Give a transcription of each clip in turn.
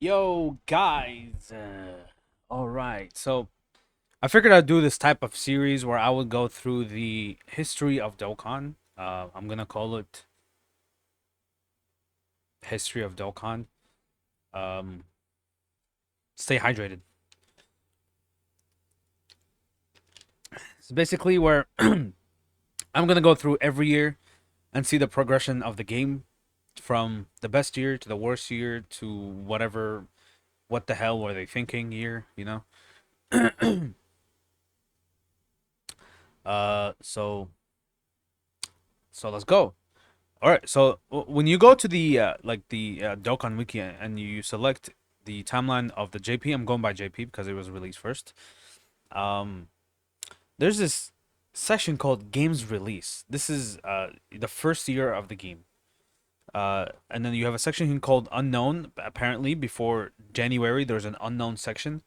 Yo, guys. All right. So I figured I'd do this type of series where I would go through the history of Dokkan. I'm gonna call it History of Dokkan. Um, Stay hydrated. It's basically where I'm gonna go through every year and see the progression of the game from the best year to the worst year to whatever. What the hell were they thinking year? So let's go. All right. So when you go to the Dokkan Wiki and you select the timeline of the JP, I'm going by JP because it was released first. Um, there's this section called Games Release. This is the first year of the game. And then you have a section called Unknown. Apparently, before January, there's an unknown section.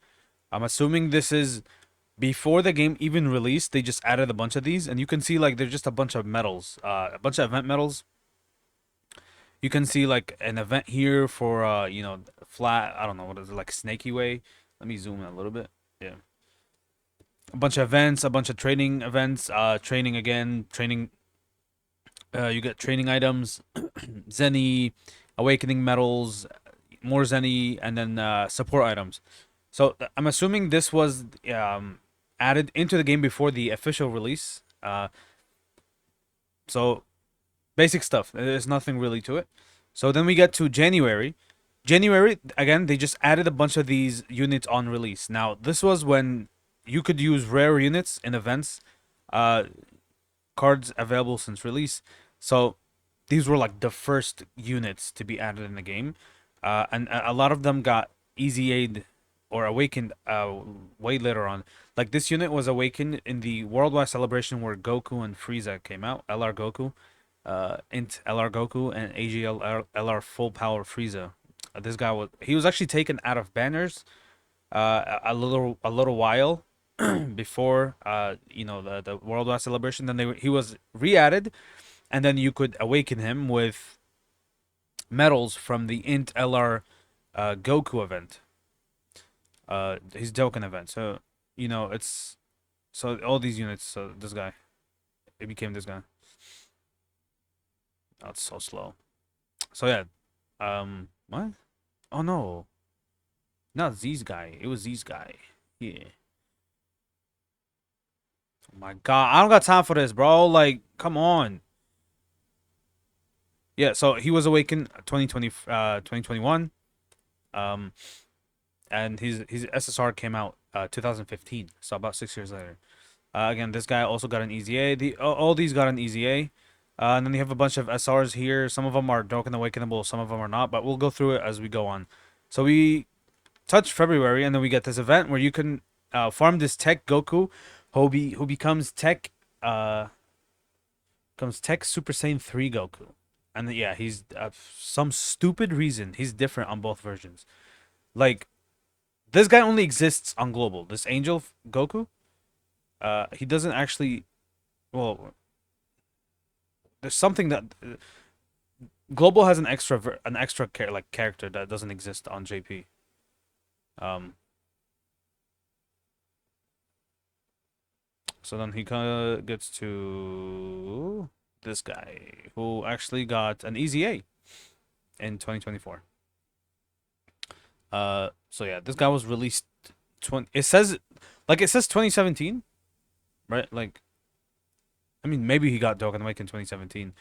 I'm assuming this is before the game even released. They just added a bunch of these, and you can see like they're just a bunch of medals, a bunch of event medals. You can see like an event here for flat. I don't know what is it, like Snaky Way. Let me zoom in a little bit. Yeah, a bunch of events, a bunch of training events. Training again, training. You get training items, Zenny, awakening medals, more Zenny, and then support items. So I'm assuming this was added into the game before the official release. So basic stuff. There's nothing really to it. So then we get to January. January again, they just added a bunch of these units on release. Now this was when you could use rare units in events, uh, cards available since release. So these were like the first units to be added in the game, and a lot of them got easy aid or awakened way later on. Like this unit was awakened in the worldwide celebration where Goku and Frieza came out. LR Goku, Int LR Goku, and AGL LR Full Power Frieza. This guy was actually taken out of banners a little while before the worldwide celebration. Then he was re-added, and then you could awaken him with medals from the Int LR Goku event, his Dokkan event. So it's so all these units. So this guy, it became this guy. Oh, it's so slow. So yeah, what? Oh no, not Z's guy. It was Z's guy. Yeah. Oh my God, I don't got time for this, bro. Like, come on. Yeah, so he was awakened 2021. Um, and his SSR came out 2015, so about 6 years later. Again, this guy also got an EZA. All these got an EZA. And then you have a bunch of SRs here. Some of them are Dokkan Awakenable, some of them are not, but we'll go through it as we go on. So we touch February, and then we get this event where you can farm this Tech Goku, who becomes Tech Super Saiyan 3 Goku. And yeah, he's some stupid reason he's different on both versions. Like this guy only exists on global. This Angel Goku, he doesn't actually. Well, there's something that global has an extra character that doesn't exist on JP. Um, so then he kind of gets to this guy who actually got an EZA in 2024. So yeah, this guy was released 20. It says 2017, right? Like, I mean, maybe he got Dokkan Mike in 2017,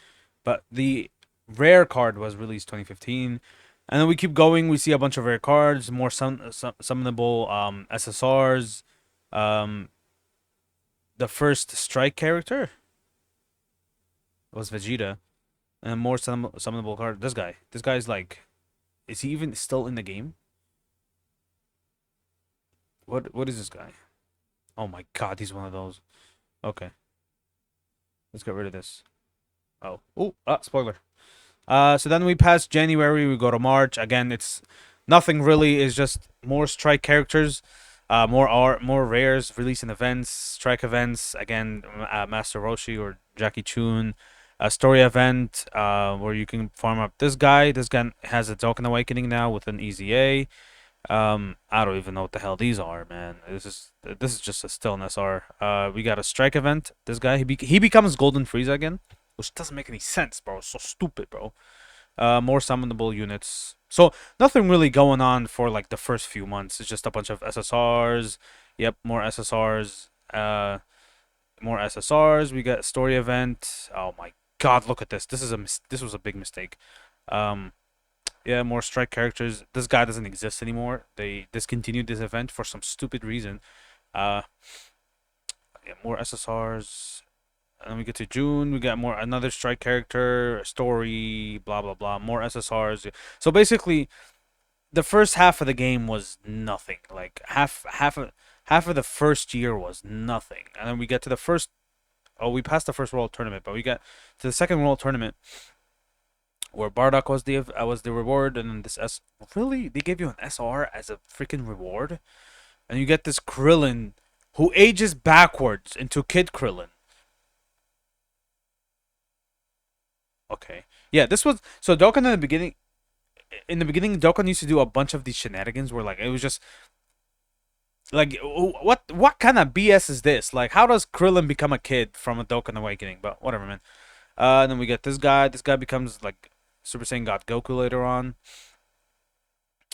but the rare card was released 2015. And then we keep going. We see a bunch of rare cards, more summonable SSRs, um, the first strike character was Vegeta, and more summonable card. This guy's like, is he even still in the game? What is this guy? Oh my God, he's one of those. Okay, let's get rid of this. Spoiler. So then we pass January, we go to March. Again, it's nothing really. It's just more strike characters, more art, more rares, releasing events, strike events. Again, Master Roshi or Jackie Chun, a story event where you can farm up this guy. This guy has a Dokkan Awakening now with an easy A. I don't even know what the hell these are, man. This is just a still an SR. We got a strike event. This guy he becomes Golden Frieza again, which doesn't make any sense, bro. It's so stupid, bro. More summonable units. So nothing really going on for like the first few months. It's just a bunch of SSRs. Yep, more SSRs. More SSRs. We got story event. Oh my God, look at this. This was a big mistake. Um, yeah, more strike characters. This guy doesn't exist anymore. They discontinued this event for some stupid reason. Uh, yeah, more SSRs. And then we get to June. We got more another strike character, story, blah blah blah. More SSRs. So basically, the first half of the game was nothing. Like half of the first year was nothing, and then we get to the first. Oh, we passed the first world tournament, but we got to the second world tournament where Bardock was the reward, and then this S. Really, they gave you an SR as a freaking reward, and you get this Krillin who ages backwards into Kid Krillin. Okay, yeah, this was so Dokkan in the beginning. In the beginning, Dokkan used to do a bunch of these shenanigans where like it was just like what kind of BS is this? Like, how does Krillin become a kid from a Dokkan Awakening? But whatever, man. And then we get this guy. This guy becomes like Super Saiyan God Goku later on.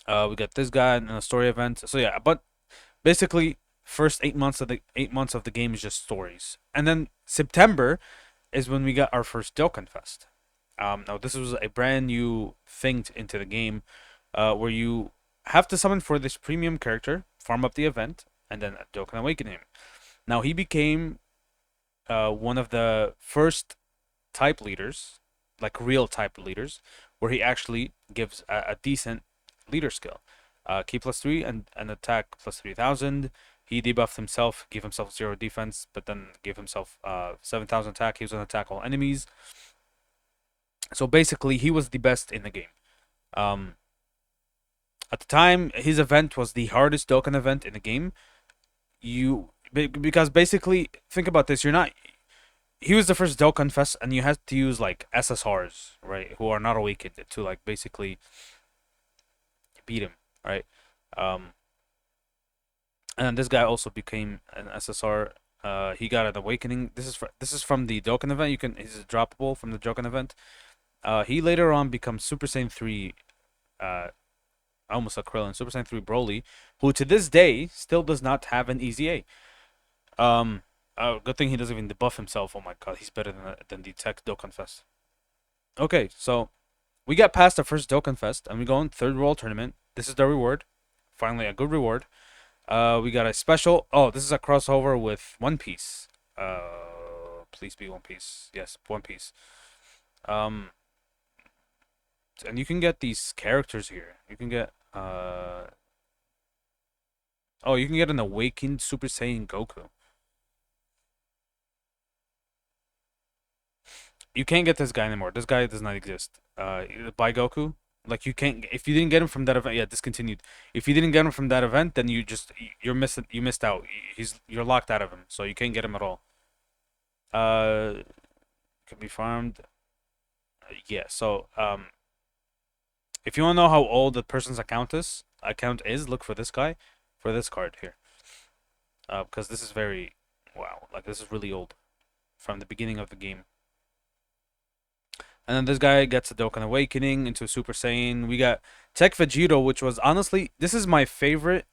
We got this guy in a story event. So yeah, but basically, first 8 months of the game is just stories, and then September is when we got our first Dokkan Fest. Now this was a brand new thing into the game, where you have to summon for this premium character, farm up the event, and then Dokkan Awaken him. Now he became one of the first type leaders, like real type leaders, where he actually gives a decent leader skill. Key +3 and attack +3000. He debuffed himself, gave himself 0 defense, but then gave himself 7,000 attack. He was gonna attack all enemies. So basically, he was the best in the game. Um, at the time, his event was the hardest Dokkan event in the game. Because basically, think about this. You're not. He was the first Dokkan Fest, and you had to use like SSRs, right, who are not awakened to like basically beat him, right? Um, and then this guy also became an SSR. He got an awakening. This is from the Dokkan event. He's droppable from the Dokkan event. He later on becomes Super Saiyan 3. Almost a Krillin, Super Saiyan 3 Broly, who to this day still does not have an easy A. Good thing he doesn't even debuff himself. Oh my God, he's better than the Tech Dokkan Fest. Okay, so we got past the first Dokkan Fest, and we go in third world tournament. This is the reward. Finally, a good reward. We got a special. Oh, this is a crossover with One Piece. Please be One Piece. Yes, One Piece. Um, and you can get these characters here. You can get oh, you can get an awakened Super Saiyan Goku. You can't get this guy anymore. This guy does not exist. By Goku. Like you can't if you didn't get him from that event. Yeah, discontinued. If you didn't get him from that event, then you missed out. You're locked out of him, so you can't get him at all. Uh, can be farmed. Yeah. So if you want to know how old the person's account is, look for this guy, for this card here. Because this is very, wow, like this is really old, from the beginning of the game. And then this guy gets a Dokkan Awakening into Super Saiyan. We got Tech Vegito, which was honestly, this is my favorite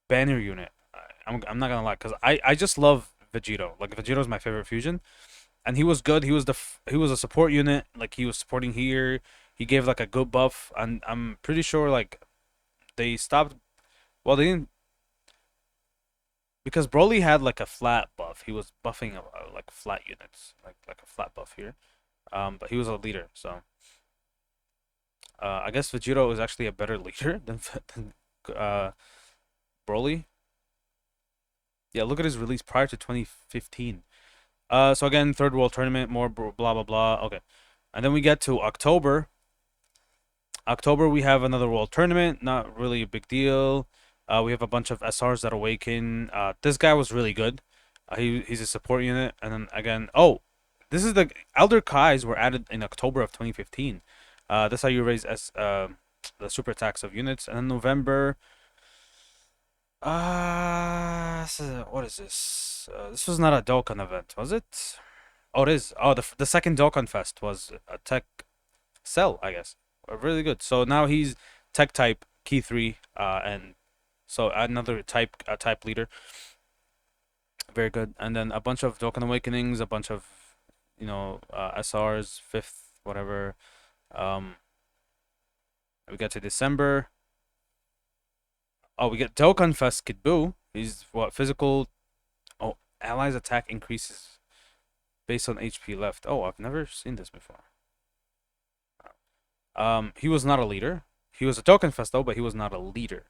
banner unit. I'm not gonna lie, because I just love Vegito. Like Vegito is my favorite fusion, and he was good. He was a support unit. Like he was supporting here. He gave like a good buff, and I'm pretty sure like they stopped. Well, they didn't because Broly had like a flat buff. He was buffing like flat units, like a flat buff here. But he was a leader, so I guess Vegito is actually a better leader than uh Broly. Yeah, look at his release prior to 2015. So again, third world tournament, more blah blah blah. Okay, and then we get to October. October, we have another world tournament. Not really a big deal. We have a bunch of SRs that awaken. This guy was really good. He's a support unit, and then again, oh, This is the Elder Kais were added in October of 2015. That's how you raise the super attacks of units. And then November. What is this? This was not a Dokkan event, was it? Oh, it is. Oh, the second Dokkan Fest was a tech cell, I guess. Really good. So now he's tech type key 3, and so another type leader. Very good. And then a bunch of Dokkan Awakenings, a bunch of SRs, fifth, whatever. Um, we get to December. Oh, we get Dokkan Fest Kid Buu. He's what physical. Oh, allies attack increases based on HP left. Oh, I've never seen this before. He was not a leader. He was a Dokkan Fest though, but he was not a leader.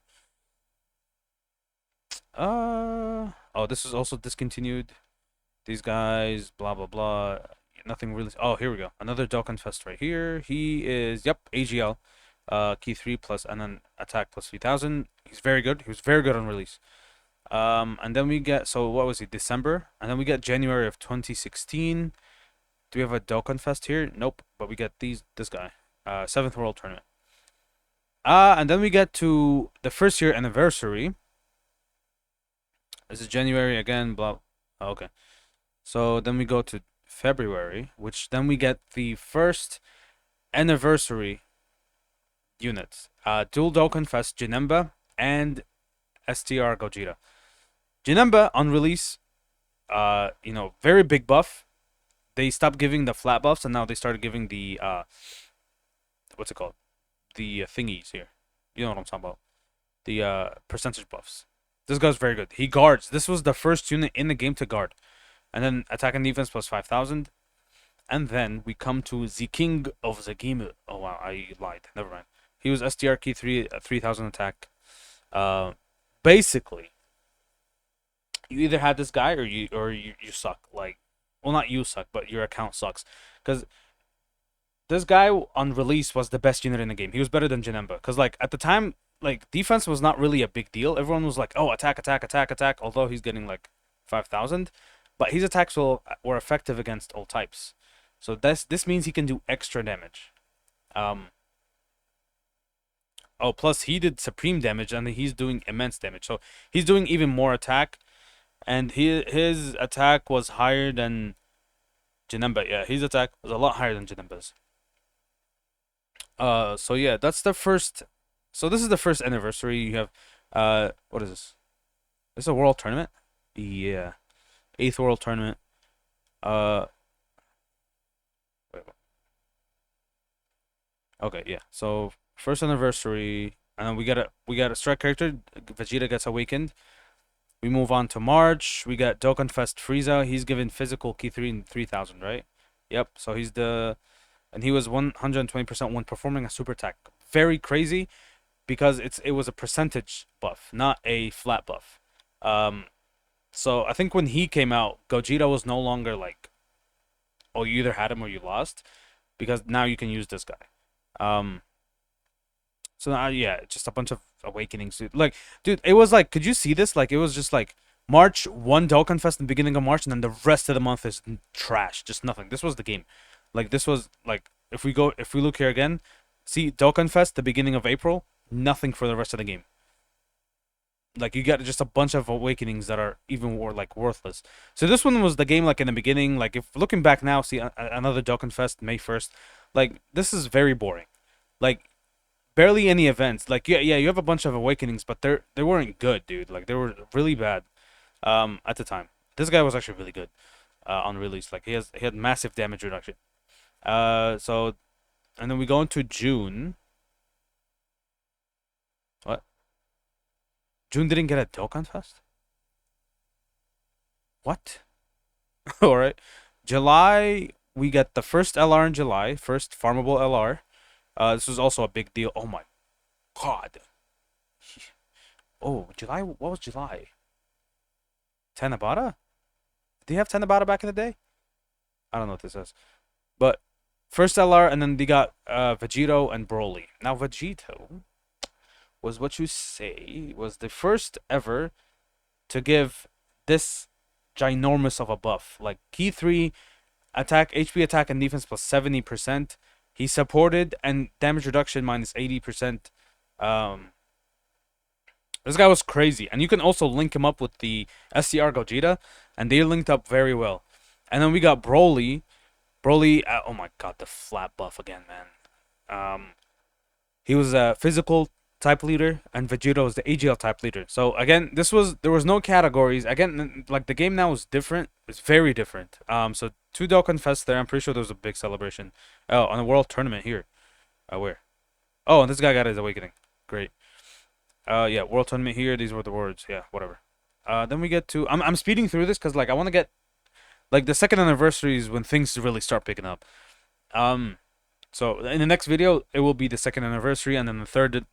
Oh, this is also discontinued. These guys, blah blah blah. Nothing really. Oh, here we go. Another Dokkan Fest right here. He is AGL, key 3 plus and then attack plus 3000. He's very good. He was very good on release. And then we get, so what was he? December, and then we get January of 2016. Do we have a Dokkan Fest here? Nope. But we get this guy, 7th World Tournament. And then we get to the first year anniversary. This is January again. Blah. Oh, okay. So then we go to February, which then we get the first anniversary units. Dual Dokkan Fest, Janemba, and STR Gogeta. Janemba on release, very big buff. They stopped giving the flat buffs, and now they started giving the what's it called? The thingies here. You know what I'm talking about? The percentage buffs. This guy's very good. He guards. This was the first unit in the game to guard. And then attack and defense plus 5000. And then we come to the king of the game. Oh wow, I lied. Never mind. He was STR key 3, 3000 attack. Basically, you either had this guy or you suck. Like, well, not you suck, but your account sucks. Because this guy on release was the best unit in the game. He was better than Janemba. Because like at the time, like defense was not really a big deal. Everyone was like, oh, attack, attack, attack, attack. Although he's getting like 5000, but his attacks were effective against all types. So this means he can do extra damage. Oh, plus he did supreme damage and he's doing immense damage. So he's doing even more attack, and his attack was higher than Janemba. Yeah, his attack was a lot higher than Janemba's. So yeah, that's the first. So this is the first anniversary. You have, what is this? This is a world tournament. Yeah, 8th world tournament. Uh, wait. Okay, yeah. So first anniversary, and then we got a strike character. Vegeta gets awakened. We move on to March. We got Dokkan Fest Frieza. He's given physical key 3 and 3000, right? Yep. So and he was 120% when performing a super attack. Very crazy, because it was a percentage buff, not a flat buff. So I think when he came out, Gogeta was no longer like, oh, you either had him or you lost, because now you can use this guy. So now, yeah, just a bunch of awakenings. Like, dude, it was like, could you see this? Like, it was just like March, one Dokkan Fest in the beginning of March, and then the rest of the month is trash, just nothing. This was the game. Like, this was like, if we look here again, see Dokkan Fest, the beginning of April, nothing for the rest of the game. Like, you got just a bunch of awakenings that are even more like worthless. So this one was the game like in the beginning. Like, if looking back now, see another Dokkan Fest May 1st. Like, this is very boring. Like, barely any events. Like, yeah, you have a bunch of awakenings, but they weren't good, dude. Like, they were really bad. At the time, this guy was actually really good. On release, like he had massive damage reduction. So, and then we go into June. What? June didn't get a Dokkan Fest? What? All right. July, we get the first LR in July, first farmable LR. This was also a big deal. Oh my god. Oh, July. What was July? Tanabata? Did they have Tanabata back in the day? I don't know what this is. But first LR, and then they got Vegito and Broly. Now Vegito was what you say was the first ever to give this ginormous of a buff. Like key 3 Attack, HP attack and defense plus 70%. He supported and damage reduction minus 80%. Um, this guy was crazy. And you can also link him up with the STR Gogeta, and they linked up very well. And then we got Broly. Broly, oh my god, the flat buff again, man. He was a physical type leader, and Vegeta was the AGL type leader. So again, there was no categories. Again, like the game now is different. It's very different. So two Dokkan Fest there. I'm pretty sure there was a big celebration. Oh, on the World Tournament here. Where? Oh, and this guy got his awakening. Great. Yeah, World Tournament here. These were the words. Yeah, whatever. Then we get to. I'm speeding through this because like I want to get like the second anniversary is when things really start picking up. So in the next video, it will be the second anniversary, and then the third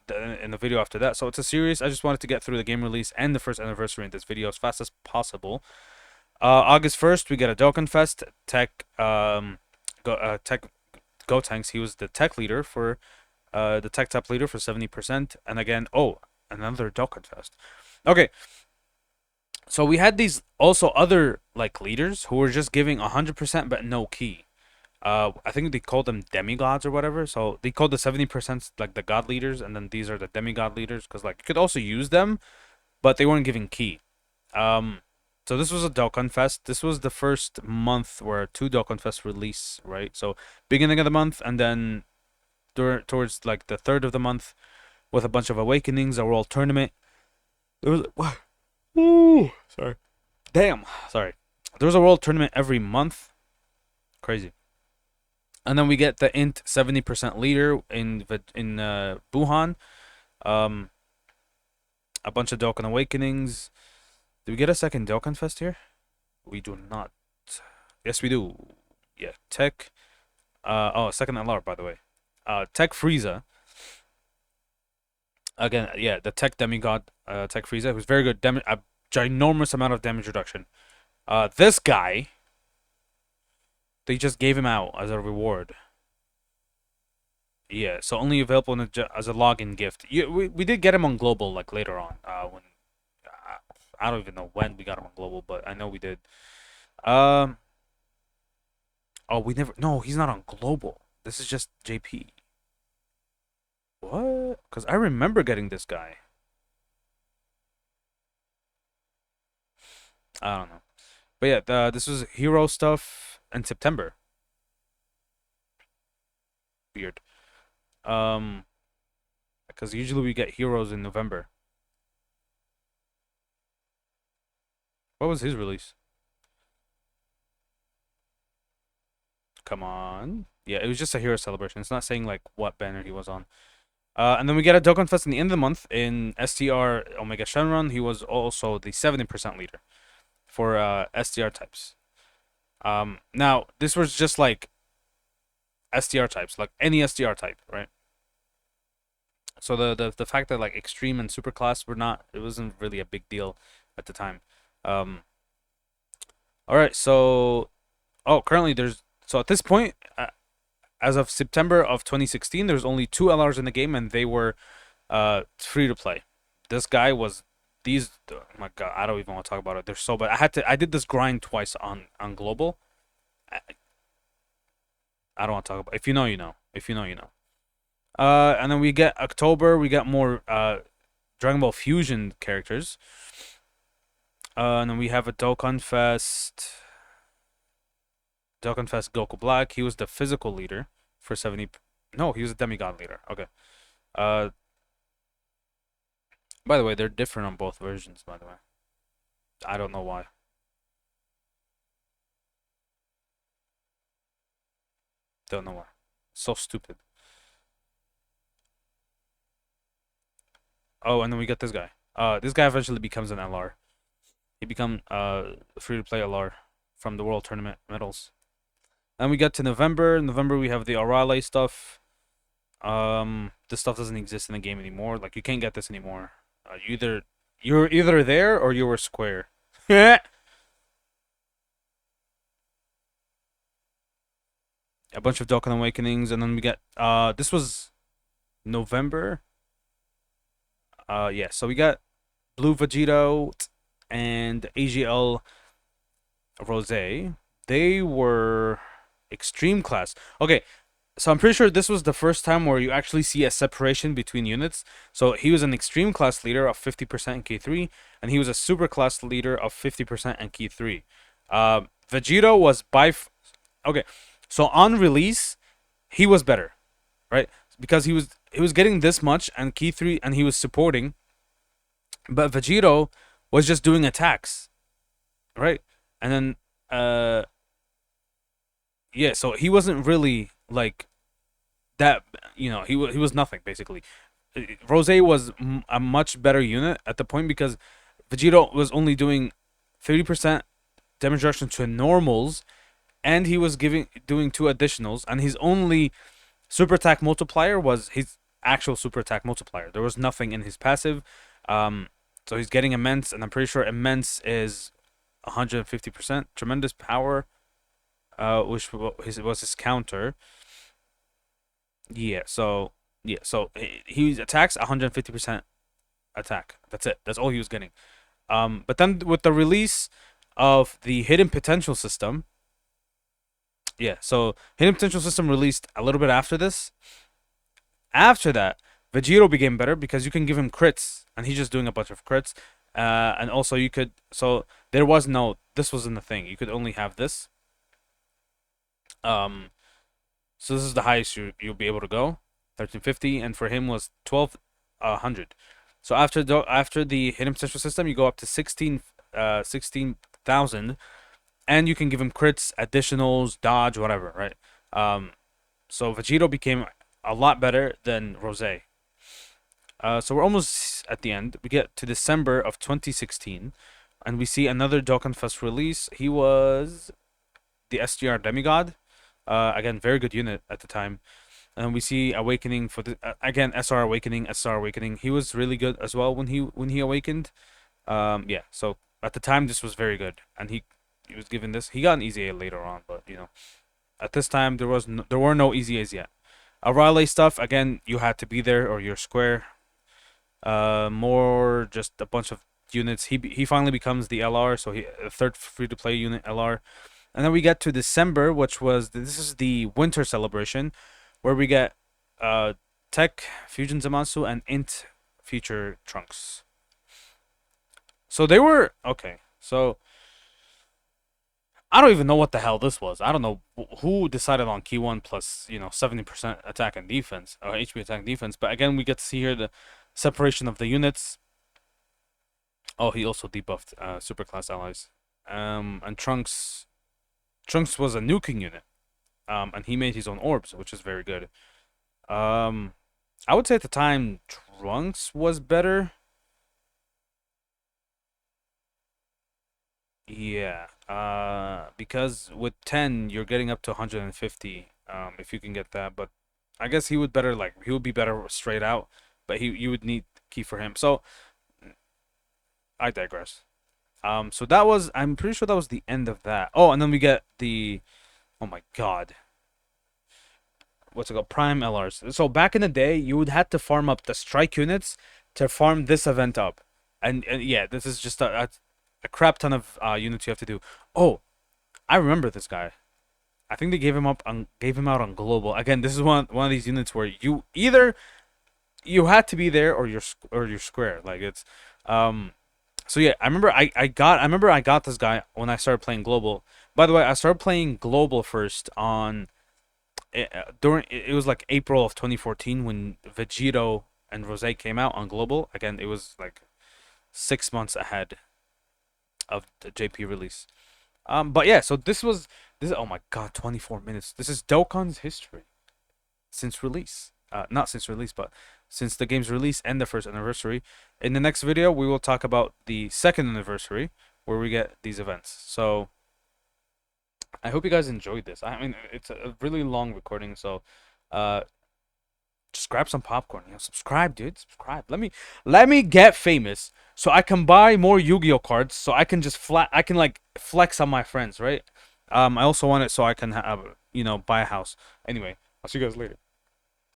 in the video after that. So it's a series. I just wanted to get through the game release and the first anniversary in this video as fast as possible. August 1st, we get a Dokkan Fest. Tech Gotenks. He was the tech leader for the tech top leader for 70%. And again, oh, another Dokkan Fest. Okay. So we had these also other like leaders who were just giving 100% but no key. I think they called them demigods or whatever. So they called the 70% like the god leaders, and then these are the demigod leaders because like you could also use them, but they weren't giving key. So this was a Dokkan Fest. This was the first month where two Dokkan Fest release, right? So beginning of the month, and then towards like the third of the month, with a bunch of awakenings, a world tournament. There was what? Ooh, sorry. Damn, sorry. There was a world tournament every month. Crazy. And then we get the int 70% leader in Buhan. A bunch of Dokkan Awakenings. Do we get a second Dokkan Fest here? We do not. Yes, we do. Yeah, Tech. Oh, second LR, by the way. Tech Frieza. Again, yeah, the Tech Demigod, Tech Frieza, who's very good. A ginormous amount of damage reduction. This guy, they just gave him out as a reward. Yeah, so only available as a login gift. Yeah, we did get him on global like later on. When I don't even know when we got him on global, but I know we did. Oh, we never. No, he's not on global. This is just JP. What? Because I remember getting this guy. I don't know. But yeah, this was hero stuff in September. Weird. Because usually we get heroes in November. What was his release? Come on. Yeah, it was just a hero celebration. It's not saying like what banner he was on. And then we get a Dokkan Fest in the end of the month in STR Omega Shenron. He was also the 70% leader for STR types. Now this was just like STR types, like any STR type, right? So the fact that like extreme and super class were not, it wasn't really a big deal at the time. All right, so currently there's so at this point, as of September of 2016, there's only 2 LRs in the game, and they were free to play. This guy was these. Oh my god, I don't even want to talk about it. They're so bad. I did this grind twice on global. I don't want to talk about. If you know, you know. If you know, you know. And then we get October. We got more Dragon Ball Fusion characters. And then we have a Dokkan Fest. Dokkan Fest Goku Black. He was the physical leader for 70. No, he was a demigod leader. Okay. By the way, they're different on both versions. By the way, I don't know why. Don't know why. So stupid. Oh, and then we got this guy. This guy eventually becomes an LR. He become free to play LR from the World Tournament medals. Then we get to November. In November we have the Orale stuff. This stuff doesn't exist in the game anymore. Like you can't get this anymore. You're either there or you were square. A bunch of Dokkan Awakenings, and then we get this was November. Yeah, so we got Blue Vegito and AGL Rose. They were extreme class. Okay, so I'm pretty sure this was the first time where you actually see a separation between units. So he was an extreme class leader of 50% in Key 3, and he was a super class leader of 50% in Key 3. Vegito was okay. So on release, he was better, right? Because he was getting this much and Key 3, and he was supporting, but Vegito was just doing attacks, right? And then yeah, so he wasn't really like that. He was nothing basically. Rose was a much better unit at the point because Vegito was only doing 30% damage reduction to normals, and he was doing two additionals, and his only super attack multiplier was his actual super attack multiplier. There was nothing in his passive. So he's getting immense, and I'm pretty sure immense is 150% tremendous power, which was his counter. So he attacks 150% attack. That's it. That's all he was getting. But then with the release of the hidden potential system, so hidden potential system released a little bit after this. After that, Vegito became better because you can give him crits, and he's just doing a bunch of crits. And also you could, so there was no, this wasn't the thing. You could only have this. So this is the highest you'll be able to go, 1350, and for him was 1200. So after the hidden potential system, you go up to 16,000, and you can give him crits, additionals, dodge, whatever, right? So Vegito became a lot better than Rose. So we're almost at the end. We get to December of 2016, and we see another Dokkan Fest release. He was the SGR Demigod. Again, very good unit at the time. And we see Awakening for the again SR Awakening, SR Awakening. He was really good as well when he awakened. Yeah. So at the time, this was very good, and he was given this. He got an easy A later on, but at this time there were no easy A's yet. Raleigh stuff, again, you had to be there or you're square. More just a bunch of units. He finally becomes the LR, so he a third free to play unit LR. And then we get to December, which was this is the winter celebration, where we get Tech Fusion Zamasu and Int Future Trunks. So they were okay. So I don't even know what the hell this was. I don't know who decided on Key 1 plus 70% attack and defense, or HP attack and defense. But again, we get to see here the separation of the units. Oh, he also debuffed superclass allies. And Trunks was a nuking unit. And he made his own orbs, which is very good. I would say at the time Trunks was better. Yeah. Because with 10 you're getting up to 150 if you can get that, but I guess he would be better straight out, but you would need key for him. So I digress. So I'm pretty sure that was the end of that. Oh, and then we get oh my god, what's it called? Prime LRs. So back in the day, you would have to farm up the strike units to farm this event up, and yeah, this is just a crap ton of units you have to do. Oh, I remember this guy. I think they gave him out on global. Again, this is one of these units where you had to be there or you're square. Like it's so yeah, I remember I got this guy when I started playing global. By the way, I started playing global first on during it was like April of 2014 when Vegito and Rose came out on global. Again, it was like 6 months ahead of the JP release. But yeah, so this is oh my god, 24 minutes. This is Dokkan's history since release. Not since release, but since the game's release and the first anniversary. In the next video, we will talk about the second anniversary where we get these events. So I hope you guys enjoyed this. I mean, it's a really long recording, so just grab some popcorn. Subscribe, dude. Subscribe. Let me get famous so I can buy more Yu-Gi-Oh cards. So I can like flex on my friends, right? I also want it so I can have buy a house. Anyway, I'll see you guys later.